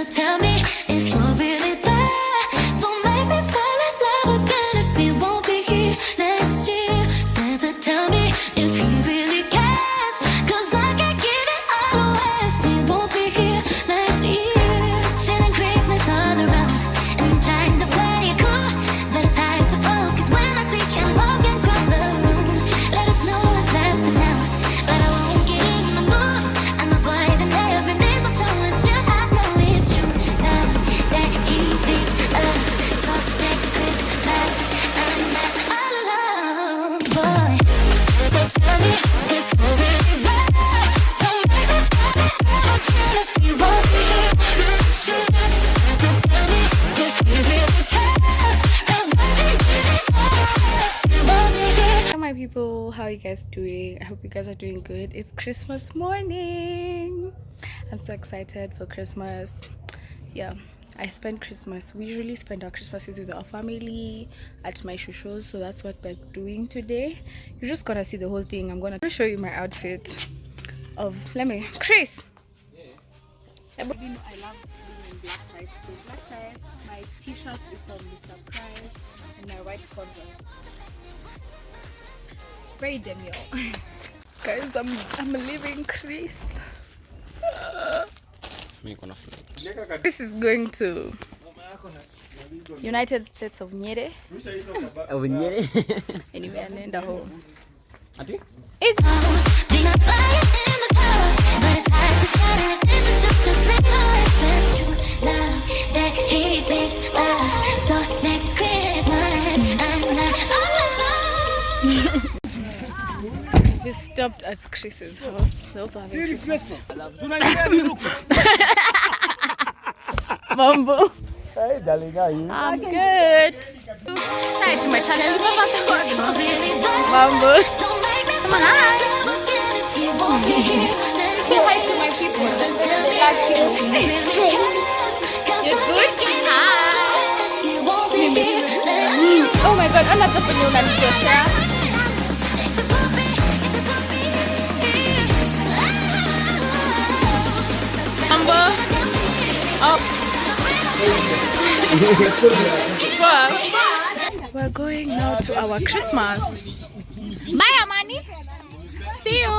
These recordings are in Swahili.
Santa, tell me if you're really there. Don't make me fall in love again if you won't be here next year. Santa, tell me if he really cares, 'cause I can't give it all away if he won't be here next year. Feeling Christmas all around and trying to play it cool, but it's hard to focus when I see him walking across the room. Let us know it's lasting now, but I won't get in the mood. I'm avoiding every mistletoe until I know it's true. Now that he thinks of, so next Christmas I'm not all alone, boy. So tell me if you're really there. Don't make me fall in love again if you won't be here next year. So tell me if you really care, 'cause I can't give it all if you won't be here. Hi my people, how are you guys doing? I hope you guys are doing good. It's Christmas morning. I'm so excited for Christmas. Yeah, I spend Christmas. We usually spend our Christmases with our family at my shows, so that's what we're doing today. You're just gonna see the whole thing. I'm gonna show you my outfit of Chris. I love wearing black tie. So black tie, my t-shirt is from Mr. Price, and my white Converse. Very demi. Guys, I'm leaving Chris. This is going to United States of Nyere. Anyway, I end home. It's Being on fire in the car, but it's hard to tell if this is just a fling or if it's true. Now that he thinks of, so next Christmas I'm not all alone. we stopped at Chris's house. They also have a Christmas. Mambo. Hey, darling, how are you? I'm good. Hi to my channel. Mambo. Don't make me Come on, hi. fall again if you won't be here next Say hi to my people. They like you. You're good? Hi. Oh my God, another video on Joshua. Mambo. Oh. We're going now to our Christmas. Bye, Amani. See you.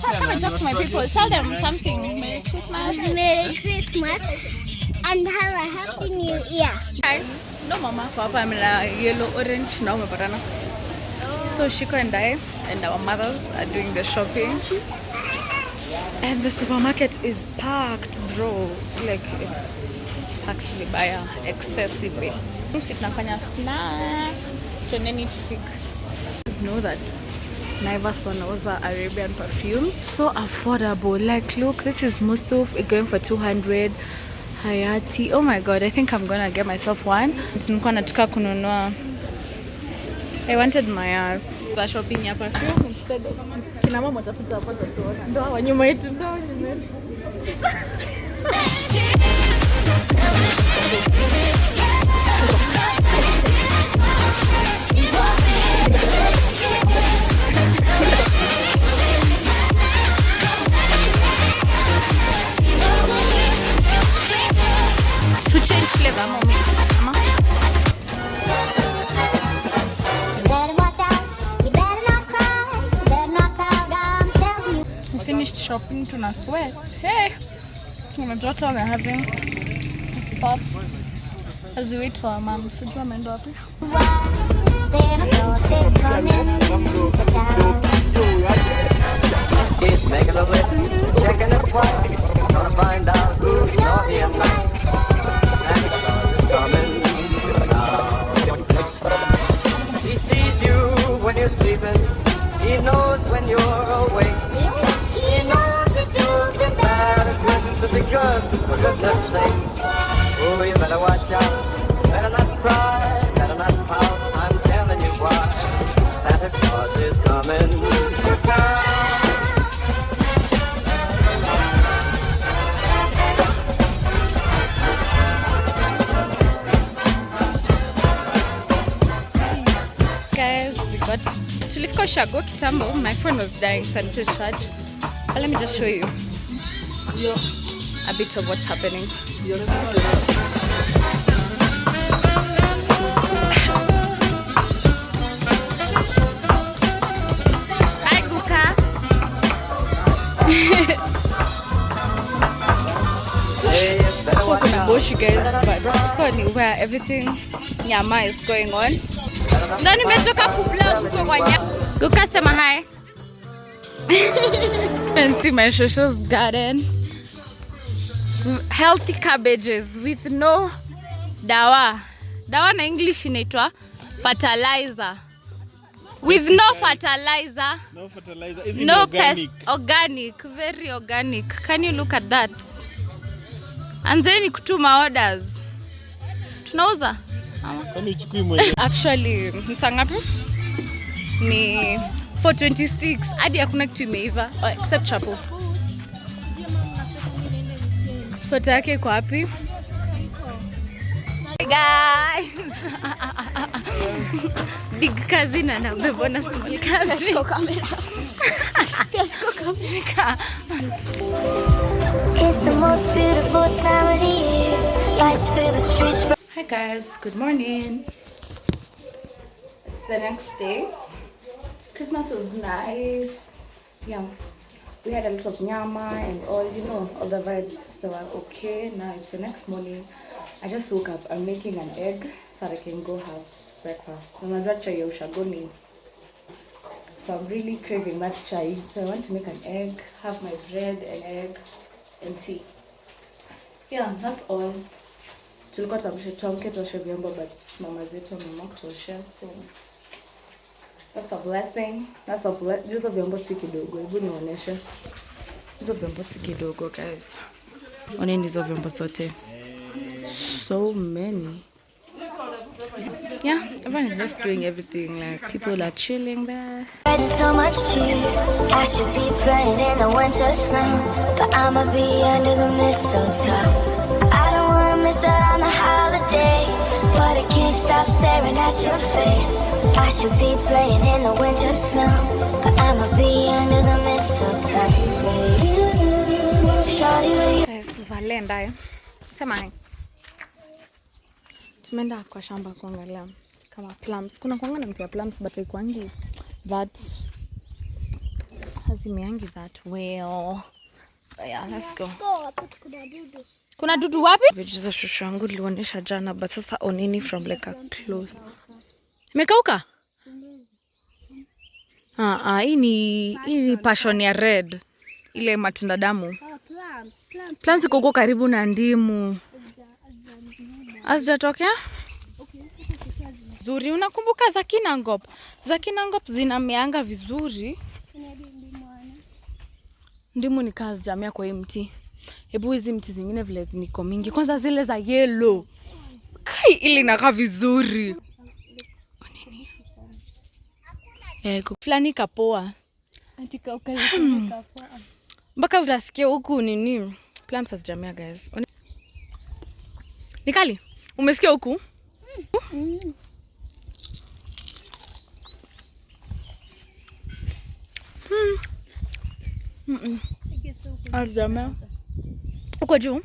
Come and talk to my people. Tell them something. Merry Christmas. Merry Christmas and have a Happy New Year. Hi. No, Mama. Papa, I'm yellow, orange. No, my So Shiko and I and our mothers are doing the shopping. And the supermarket is packed, bro. Like, it's packed vibaya excessively. Tunafanya snacks. Tuneni to pick. Just know that Naivas wanauza Arabian perfume. So affordable. Like, look, this is Musuf. It's going for 200. Hayati. Oh my God, I think I'm gonna get myself one. Nilikuwa nataka kununua. I wanted my shopping ya perfume instead of kina mama watapita hapo tuona. Ndio wanyuma yetu ndio wanyuma yetu. To change flavor, mommy. Finished shopping to na sweat. Hey, my daughter we're having pops as we wait for our mom. So do I daughter? He's making a list, checking it twice. Gonna find out who's naughty and nice. Santa Claus is coming now. He sees you when you're sleeping. He knows when you're awake. He knows if you've been bad or good to be good, for goodness sake. Oh, you better watch out. Better not cry, better not pout. I'm telling you why. Santa Claus is coming to town. Guys, we got tulifika Ushago kitambo. My phone was dying, so I need to charge. But let me just show you. a bit of what's happening. Hi, Guka. Kuna bush, guys, but funny where everything nyama is going on. Na nimetoka kublog huko kwa nyama. Guka, sema hi. And see my shosho's garden. Healthy cabbages with no dawa. Dawa na English inaitwa fertilizer. With no fertilizer. No fertilizer. Is it No organic? pest. Organic. Very organic. Can you look at that? Anzeni kutuma orders. Tunauza? Kwani uchukui mwenye? Actually, msa ngapi? Ni 426. Hadi hakuna kitu imeiva except chapo. Sote yake iko wapi? Hey guys. Big kazi na nabebo na small kazi. Peshko kamera. Peshko kamshika. It's the most beautiful time of the year. Lights fill the streets. Hi guys, good morning. It's the next day. Christmas was nice. Yeah, we had a lot of nyama and all, you know, all the vibes. They were okay. Now it's the next morning. I just woke up. I'm making an egg so I can go have breakfast. So I'm really craving that chai. So I want to make an egg, have my bread, an egg, and tea. Yeah, that's all. Tulikuwa tuamke tuoshe vyombo, but mama zetu wameamua kutuoshea, so that's a blessing. That's a blessing. Hizo vyombo si kidogo. Hebu nionyeshe. Hizo vyombo si kidogo, guys. Oneni hizo vyombo zote. So many. Yeah, everyone is just doing everything. Like, people are chilling there. Spreading so much cheer. I should be playing in the winter snow, but I'ma be under the mistletoe. I don't wanna miss out on the holiday, but I can't stop staring at your face. I should be playing in the winter snow, but I'ma be under the mistletoe. Shawty, will you? Guys, Valenda, eh? Sema hai. Tumeenda kwa shamba kuangalia kama plums. Kuna kuanga na mti ya plums, but haikuangi that hazimiangi that well. But yeah, let's go. Kuna dudu wapi? Vijuza shushu yangu lionyesha jana, but sasa onini from like a close. Imekauka? Hii ni passion ya red. Ile matunda damu. Plums iko huko karibu na ndimu. Hazijatokea? Zuri, unakumbuka za Kinangop? Za Kinangop zinameanga vizuri. Ndimu ni kazi jamia kwa hii mti. Hebu hizi mti zingine vile niko mingi. Kwanza zile za yellow. Kai ili inakaa vizuri. Fulani kapoa. Atika ukali kapoa. Mpaka utasikia huku nini? Plums hazijamea, guys. Nikali, umesikia huku? Hazijamea. Uko juu?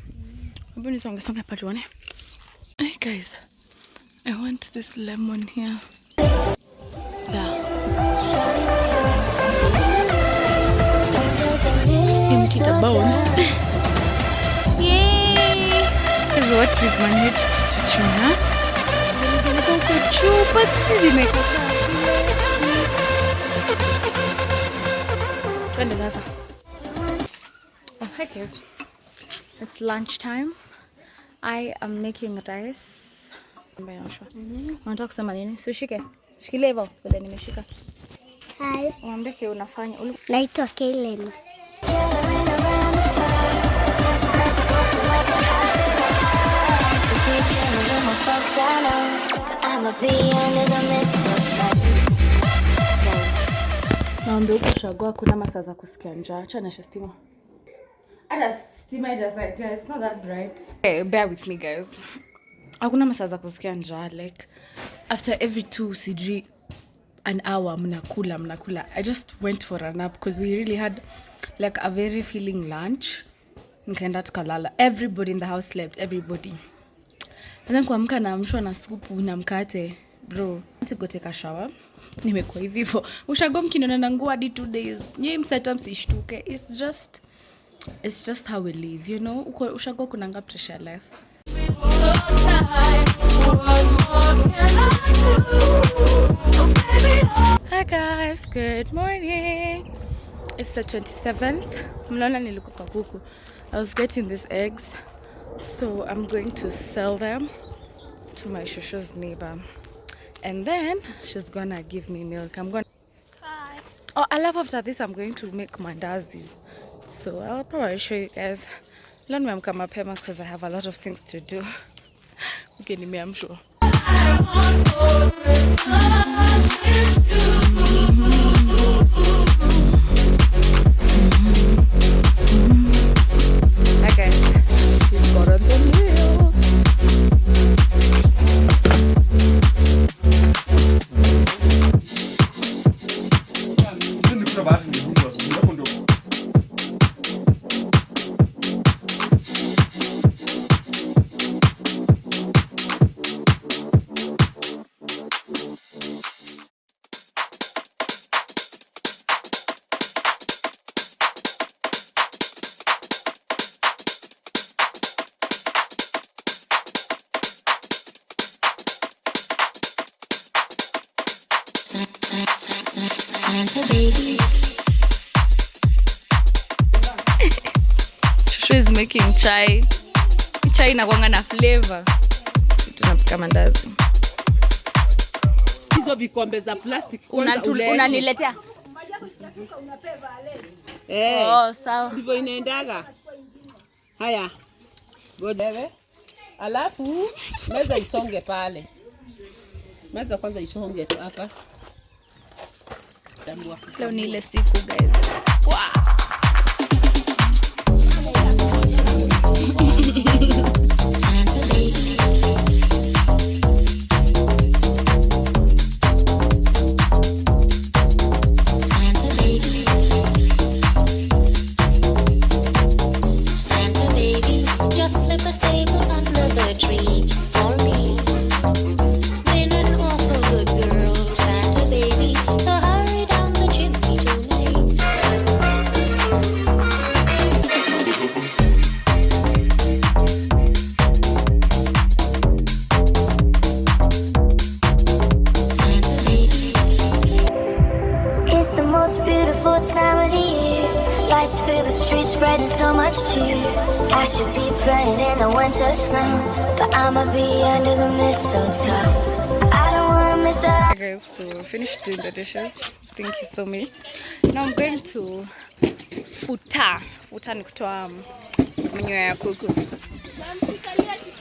Hebu nisonge hapa tuone. Hey guys, I want this lemon here. Empty the bones. Yay! This is what we've managed to tuna. But oh, hi guys. It's lunchtime. I am making rice. Unataka kusema nini? Ushike. Shikilia hivyo vile nimeshika. Hi. Mwambie kile unafanya. Naitwa Kellen. Naambia huko shagua kuna masaa za kusikia njaa. Acha na stima. Hata stima just like it's not that bright. Okay, bear with me guys. Hakuna masaa za kusikia njaa, like after every 2 sijui an hour mnakula. I just went for a nap because we really had like a very filling lunch. Nikaenda tukalala. Everybody in the house slept, everybody. And then kuamka naamshwa na supu na mkate. Bro, to go take a shower. Nimekuwa hivi hivyo. Ushago mkiniona na nguo hadi 2 days. Nyie mseta msishtuke. It's just how we live, you know? Ushago kunanga pressure life. So tired. What more can I do? Oh, baby, Hi guys, good morning. It's the 27th. Mnaona nilikuwa kuku. I was getting these eggs. So I'm going to sell them to my shushu's neighbor. And then she's gonna give me milk. Hi. Oh, I love after this I'm going to make mandazis. So I'll probably show you guys. Leo nimeamka mapema because I have a lot of things to do. Okay, nimeamshwa. Okay, she's got on the wheel. Santa baby. Shushu is making chai. Chai inakuanga na flavor. Tunapika mandazi. Hizo vikombe za plastic kwanza Unaniletea? Oh, sawa. ndivyo inaendaga. Haya. Ngoja. Alafu meza isonge pale. Meza kwanza isonge tu hapa. Leo ni ile siku guys. Wow. Santa baby. Santa baby. Santa baby. Just slip a sable under the tree for me. Been an awful good girl, Santa baby. So hurry down the chimney tonight. Santa baby. It's the most beautiful time of the year. Lights fill the streets, spreading so much cheer. I should be playing in the winter snow, but I'ma be under the mistletoe. I don't wanna miss out. Hi guys, so finished doing the dishes. Thank you so much. Now I'm going to futa. Futa ni kutoa manyoya ya kuku.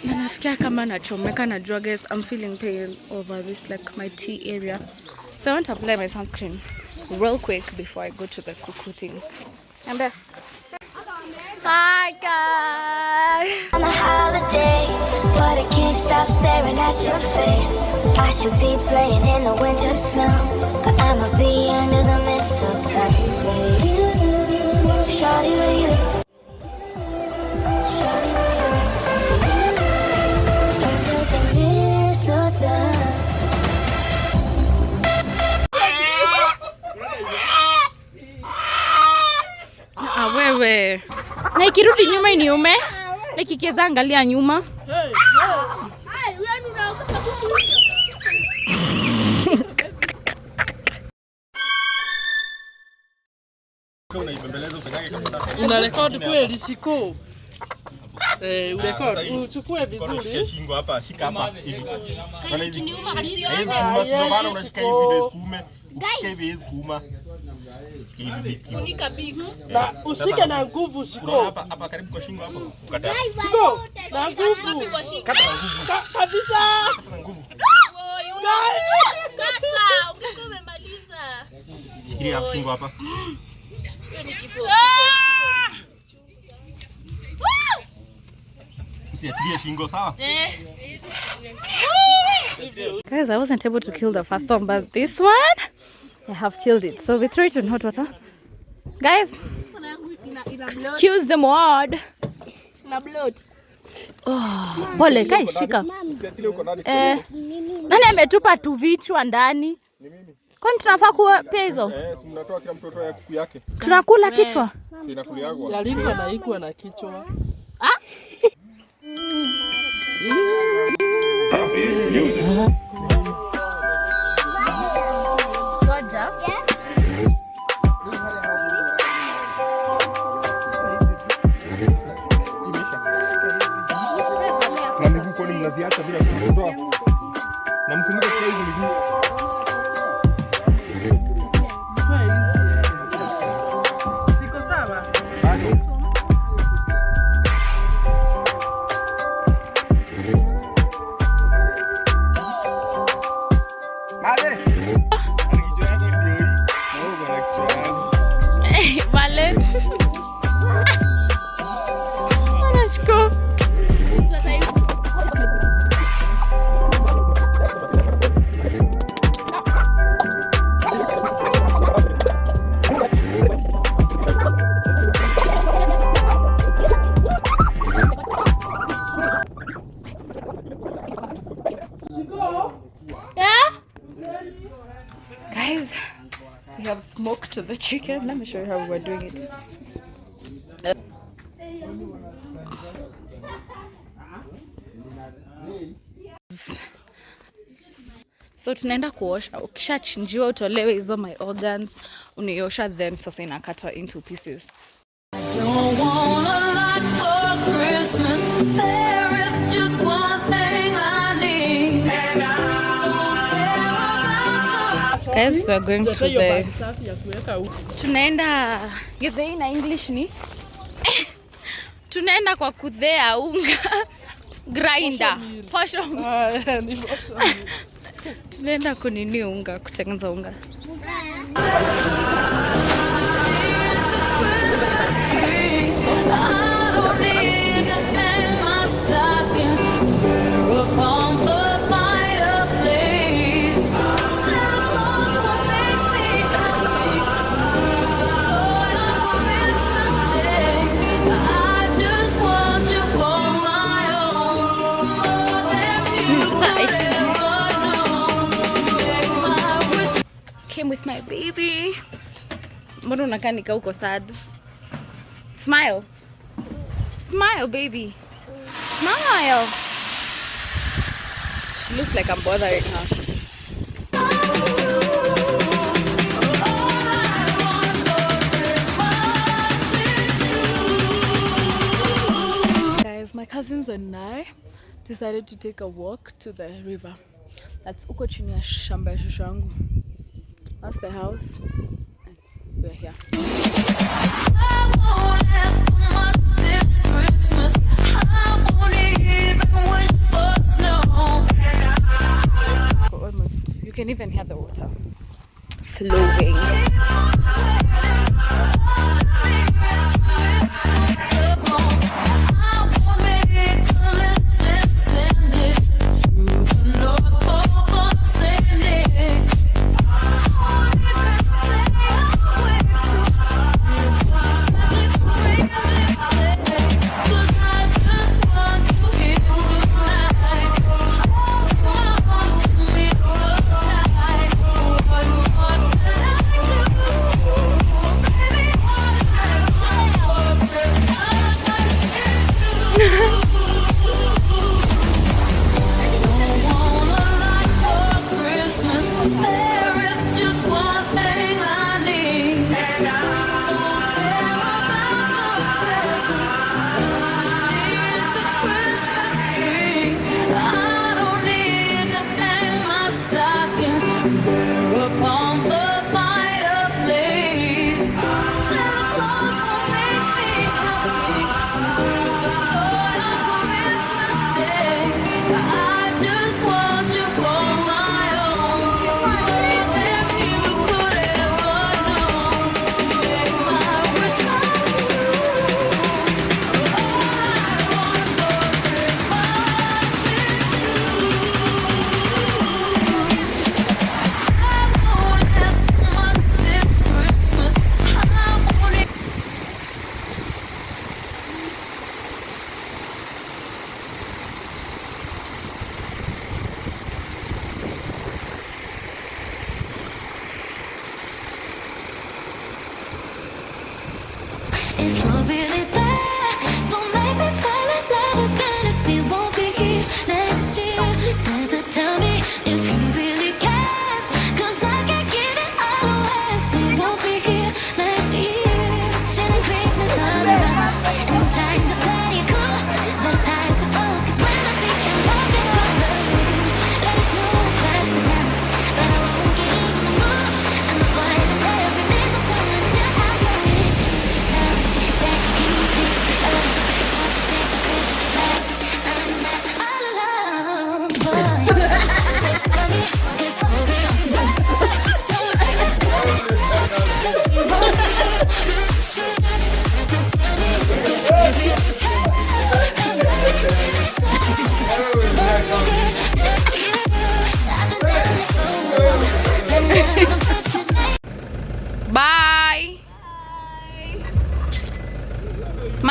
Na nasikia kama nachomeka na jua guys. I'm feeling pain over this like my T area. So I want to apply my sunscreen real quick before I go to the kuku thing. And there. Hi guys. On a holiday, but I can't stop staring at your face. I should be playing in the winter snow, but I'ma be under the mistletoe. Shawty with you. Shawty with you. Under the mistletoe. Wewe. Na ikirudi nyuma iniume. Na ikikieza angalia nyuma. Unarekodi kweli siko? Urekodi. Uchukue vizuri. Shingo hapa, shika hapa hivi. Kana hivi. Hizi kuuma sio maana unashika hivi ndio isikuume. Ukishika hivi hizi kuuma. Funika big. Na usike na nguvu siko. Hapa karibu kwa shingo hapo. Ukata. Siko. Na nguvu. Kata na nguvu. Kabisa. Kata na nguvu. Kata, ukisema umemaliza. Shikilia shingo hapa. Hiyo ni kifo. Usiachilie shingo sawa? Guys, I wasn't able to kill the first one, but this one, I have killed it. So we throw it in hot water. Guys, excuse the mod. na bloat. Pole, kai shika. Nani ametupa tu vichwa ndani? Ni mimi. Kwani tunafaa kuwa pia hizo? Si mnatoa kila mtoto ya kuku yake. Tunakula kichwa? Inakuliagwa. Yalivyo na ikuwa na kichwa. Ngoja. Na miguu kwa nini mnaziacha bila kuondoa? Na mkumbuke kwa hizo miguu. Siko sawa? Vale. Anachukua. Guys, we have smoked the chicken. Let me show you how we're doing it. So tunaenda kuosha. Ukishachinjiwa utolewe hizo my organs, uniosha, then sasa inakatwa into pieces. Don't want a lot for Christmas. There is just one thing I need. Guys, we're going to the... Safi ya kuweka huko. Tunaenda... Githei na English ni? Tunaenda kwa kudhea unga. Grinder. Posho. Ni posho. Tunaenda kunini unga, kutengeneza unga. Came with my baby. Mbona unakaa nika uko sad? Smile. Smile, baby. Smile. She looks like I'm bothering her. Guys, my cousins and I decided to take a walk to the river. That's uko chini ya shamba ya shushu yangu. That's the house. We're here. I won't ask for much this Christmas. I won't even wish for snow. Almost. You can even hear the water flowing.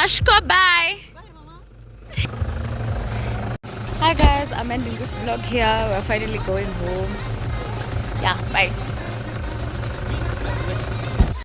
Mashko, bye. Hi guys, I'm ending this vlog here. We're finally going home. Yeah, bye.